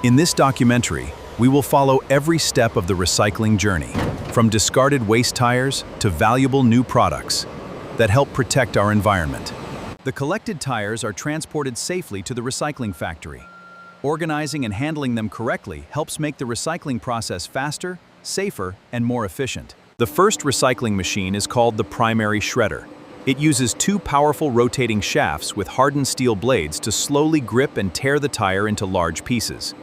In this documentary, we will follow every step of the recycling journey, from discarded waste tires to valuable new products that help protect our environment. The collected tires are transported safely to the recycling factory. Organizing and handling them correctly helps make the recycling process faster, safer, and more efficient. The first recycling machine is called the primary shredder. It uses two powerful rotating shafts with hardened steel blades to slowly grip and tear the tire into large pieces.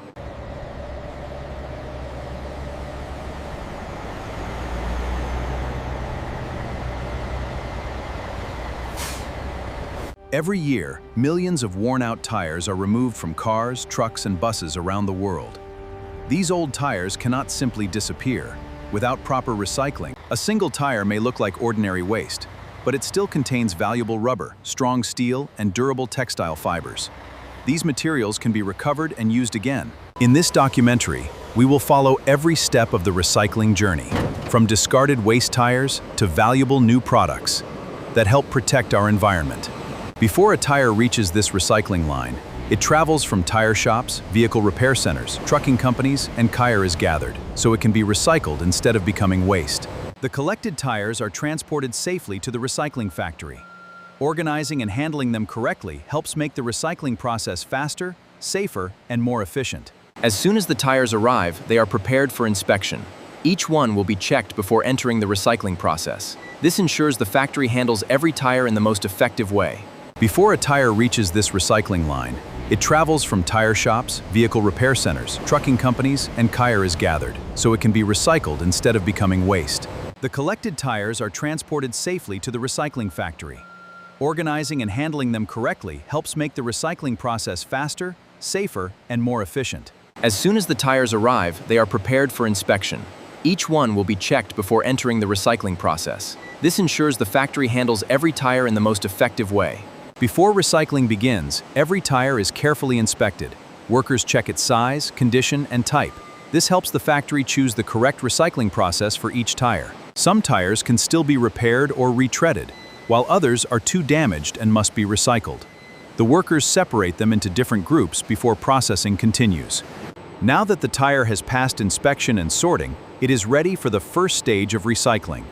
Every year, millions of worn-out tires are removed from cars, trucks, and buses around the world. These old tires cannot simply disappear. Without proper recycling, a single tire may look like ordinary waste, but it still contains valuable rubber, strong steel, and durable textile fibers. These materials can be recovered and used again. In this documentary, we will follow every step of the recycling journey, from discarded waste tires to valuable new products that help protect our environment. Before a tire reaches this recycling line, it travels from tire shops, vehicle repair centers, trucking companies, and tire is gathered, so it can be recycled instead of becoming waste. The collected tires are transported safely to the recycling factory. Organizing and handling them correctly helps make the recycling process faster, safer, and more efficient. As soon as the tires arrive, they are prepared for inspection. Each one will be checked before entering the recycling process. This ensures the factory handles every tire in the most effective way. Before a tire reaches this recycling line, it travels from tire shops, vehicle repair centers, trucking companies, and tire is gathered, so it can be recycled instead of becoming waste. The collected tires are transported safely to the recycling factory. Organizing and handling them correctly helps make the recycling process faster, safer, and more efficient. As soon as the tires arrive, they are prepared for inspection. Each one will be checked before entering the recycling process. This ensures the factory handles every tire in the most effective way. Before recycling begins, every tire is carefully inspected. Workers check its size, condition, and type. This helps the factory choose the correct recycling process for each tire. Some tires can still be repaired or retreaded, while others are too damaged and must be recycled. The workers separate them into different groups before processing continues. Now that the tire has passed inspection and sorting, it is ready for the first stage of recycling.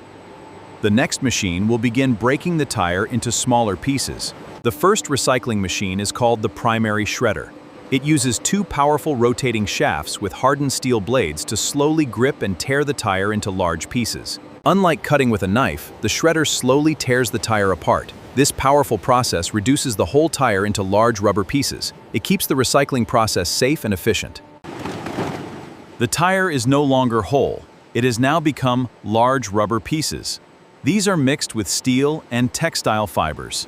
The next machine will begin breaking the tire into smaller pieces. The first recycling machine is called the primary shredder. It uses two powerful rotating shafts with hardened steel blades to slowly grip and tear the tire into large pieces. Unlike cutting with a knife, the shredder slowly tears the tire apart. This powerful process reduces the whole tire into large rubber pieces. It keeps the recycling process safe and efficient. The tire is no longer whole. It has now become large rubber pieces. These are mixed with steel and textile fibers.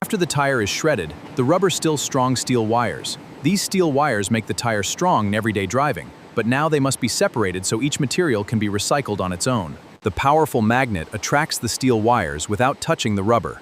After the tire is shredded, the rubber still strong steel wires. These steel wires make the tire strong in everyday driving, but now they must be separated so each material can be recycled on its own. The powerful magnet attracts the steel wires without touching the rubber.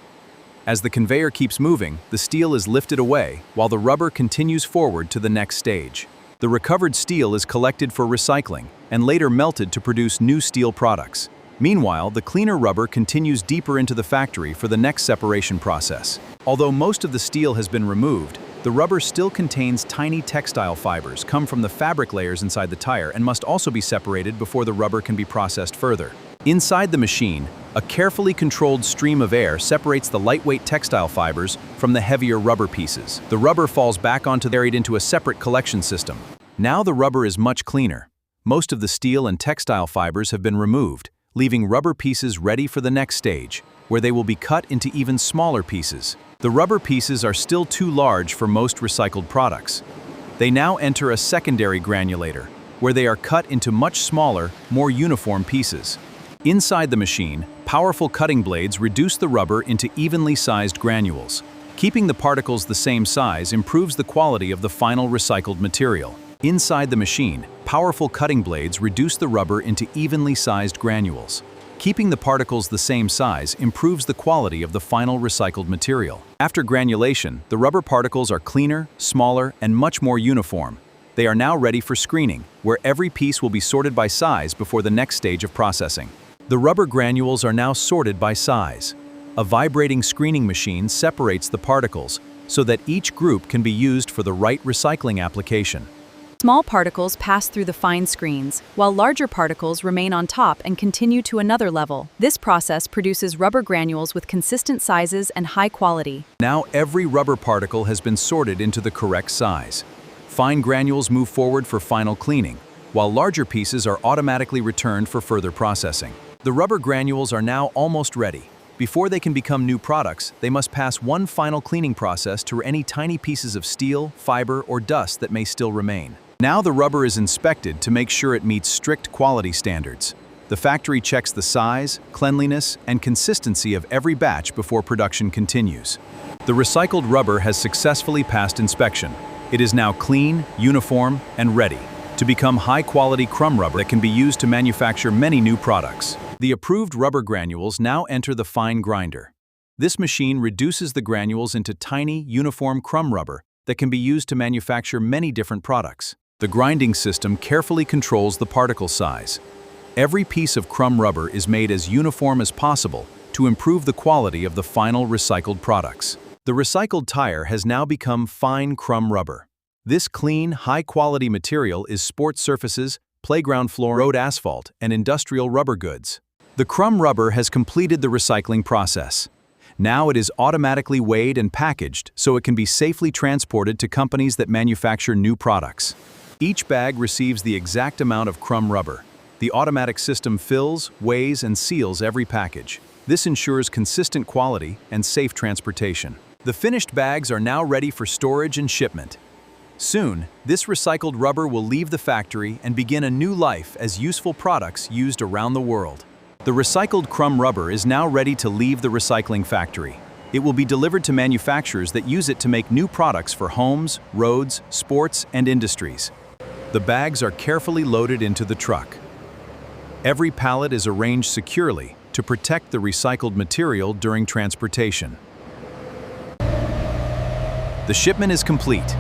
As the conveyor keeps moving, the steel is lifted away while the rubber continues forward to the next stage. The recovered steel is collected for recycling and later melted to produce new steel products. Meanwhile, the cleaner rubber continues deeper into the factory for the next separation process. Although most of the steel has been removed, the rubber still contains tiny textile fibers come from the fabric layers inside the tire and must also be separated before the rubber can be processed further. Inside the machine, a carefully controlled stream of air separates the lightweight textile fibers from the heavier rubber pieces. The rubber falls back onto buried into a separate collection system. Now the rubber is much cleaner. Most of the steel and textile fibers have been removed, leaving rubber pieces ready for the next stage, where they will be cut into even smaller pieces. The rubber pieces are still too large for most recycled products. They now enter a secondary granulator, where they are cut into much smaller, more uniform pieces. Inside the machine, powerful cutting blades reduce the rubber into evenly sized granules. Keeping the particles the same size improves the quality of the final recycled material. Inside the machine, powerful cutting blades reduce the rubber into evenly sized granules. Keeping the particles the same size improves the quality of the final recycled material. After granulation, the rubber particles are cleaner, smaller, and much more uniform. They are now ready for screening, where every piece will be sorted by size before the next stage of processing. The rubber granules are now sorted by size. A vibrating screening machine separates the particles so that each group can be used for the right recycling application. Small particles pass through the fine screens, while larger particles remain on top and continue to another level. This process produces rubber granules with consistent sizes and high quality. Now every rubber particle has been sorted into the correct size. Fine granules move forward for final cleaning, while larger pieces are automatically returned for further processing. The rubber granules are now almost ready. Before they can become new products, they must pass one final cleaning process to any tiny pieces of steel, fiber, or dust that may still remain. Now the rubber is inspected to make sure it meets strict quality standards. The factory checks the size, cleanliness, and consistency of every batch before production continues. The recycled rubber has successfully passed inspection. It is now clean, uniform, and ready to become high-quality crumb rubber that can be used to manufacture many new products. The approved rubber granules now enter the fine grinder. This machine reduces the granules into tiny, uniform crumb rubber that can be used to manufacture many different products. The grinding system carefully controls the particle size. Every piece of crumb rubber is made as uniform as possible to improve the quality of the final recycled products. The recycled tire has now become fine crumb rubber. This clean, high-quality material is sports surfaces, playground floor, road asphalt, and industrial rubber goods. The crumb rubber has completed the recycling process. Now it is automatically weighed and packaged so it can be safely transported to companies that manufacture new products. Each bag receives the exact amount of crumb rubber. The automatic system fills, weighs, and seals every package. This ensures consistent quality and safe transportation. The finished bags are now ready for storage and shipment. Soon, this recycled rubber will leave the factory and begin a new life as useful products used around the world. The recycled crumb rubber is now ready to leave the recycling factory. It will be delivered to manufacturers that use it to make new products for homes, roads, sports, and industries. The bags are carefully loaded into the truck. Every pallet is arranged securely to protect the recycled material during transportation. The shipment is complete.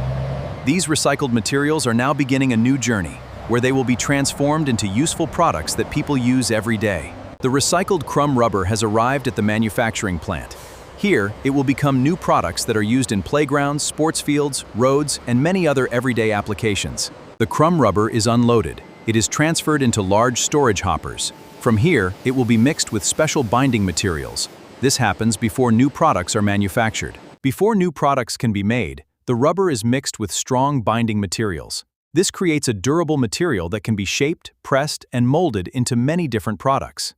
These recycled materials are now beginning a new journey, where they will be transformed into useful products that people use every day. The recycled crumb rubber has arrived at the manufacturing plant. Here, it will become new products that are used in playgrounds, sports fields, roads, and many other everyday applications. The crumb rubber is unloaded. It is transferred into large storage hoppers. From here, it will be mixed with special binding materials. This happens before new products are manufactured. Before new products can be made, the rubber is mixed with strong binding materials. This creates a durable material that can be shaped, pressed, and molded into many different products.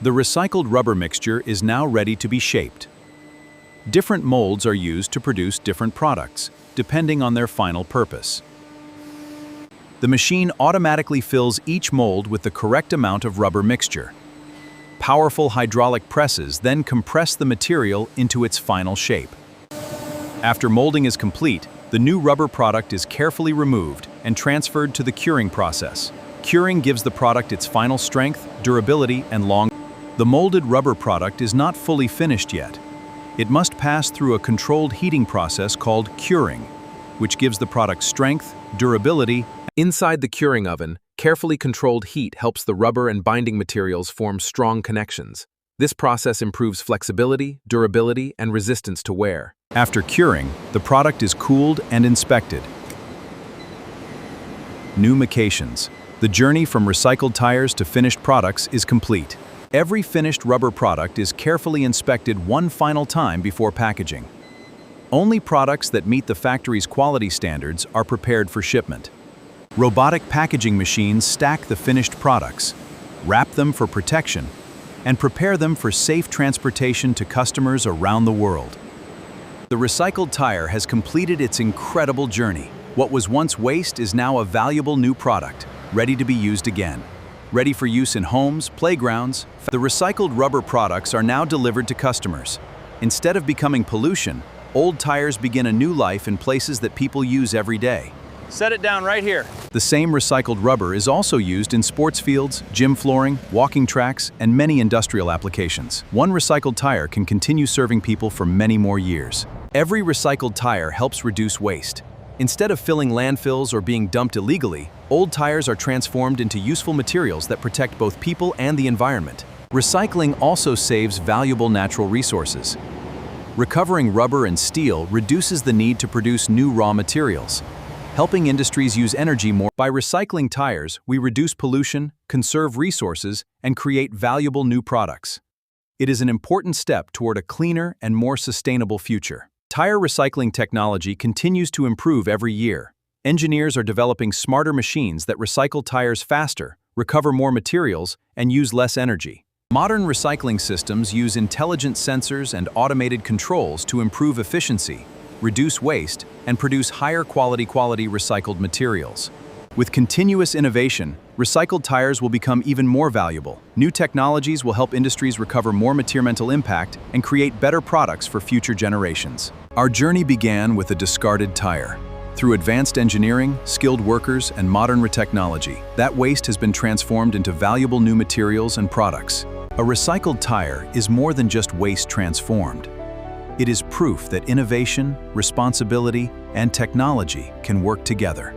The recycled rubber mixture is now ready to be shaped. Different molds are used to produce different products, depending on their final purpose. The machine automatically fills each mold with the correct amount of rubber mixture. Powerful hydraulic presses then compress the material into its final shape. After molding is complete, the new rubber product is carefully removed and transferred to the curing process. Curing gives the product its final strength, durability, and long. The molded rubber product is not fully finished yet. It must pass through a controlled heating process called curing, which gives the product strength, durability. Inside the curing oven, carefully controlled heat helps the rubber and binding materials form strong connections. This process improves flexibility, durability, and resistance to wear. After curing, the product is cooled and inspected. Pneumacations. The journey from recycled tires to finished products is complete. Every finished rubber product is carefully inspected one final time before packaging. Only products that meet the factory's quality standards are prepared for shipment. Robotic packaging machines stack the finished products, wrap them for protection, and prepare them for safe transportation to customers around the world. The recycled tire has completed its incredible journey. What was once waste is now a valuable new product, ready to be used again. Ready for use in homes, playgrounds. The recycled rubber products are now delivered to customers. Instead of becoming pollution, old tires begin a new life in places that people use every day. Set it down right here. The same recycled rubber is also used in sports fields, gym flooring, walking tracks, and many industrial applications. One recycled tire can continue serving people for many more years. Every recycled tire helps reduce waste. Instead of filling landfills or being dumped illegally, old tires are transformed into useful materials that protect both people and the environment. Recycling also saves valuable natural resources. Recovering rubber and steel reduces the need to produce new raw materials. helping industries use energy more. By recycling tires, we reduce pollution, conserve resources, and create valuable new products. It is an important step toward a cleaner and more sustainable future. Tire recycling technology continues to improve every year. Engineers are developing smarter machines that recycle tires faster, recover more materials, and use less energy. Modern recycling systems use intelligent sensors and automated controls to improve efficiency, reduce waste, and produce higher quality recycled materials. With continuous innovation, recycled tires will become even more valuable. New technologies will help industries recover more environmental impact and create better products for future generations. Our journey began with a discarded tire. Through advanced engineering, skilled workers, and modern technology, that waste has been transformed into valuable new materials and products. A recycled tire is more than just waste transformed. It is proof that innovation, responsibility, and technology can work together.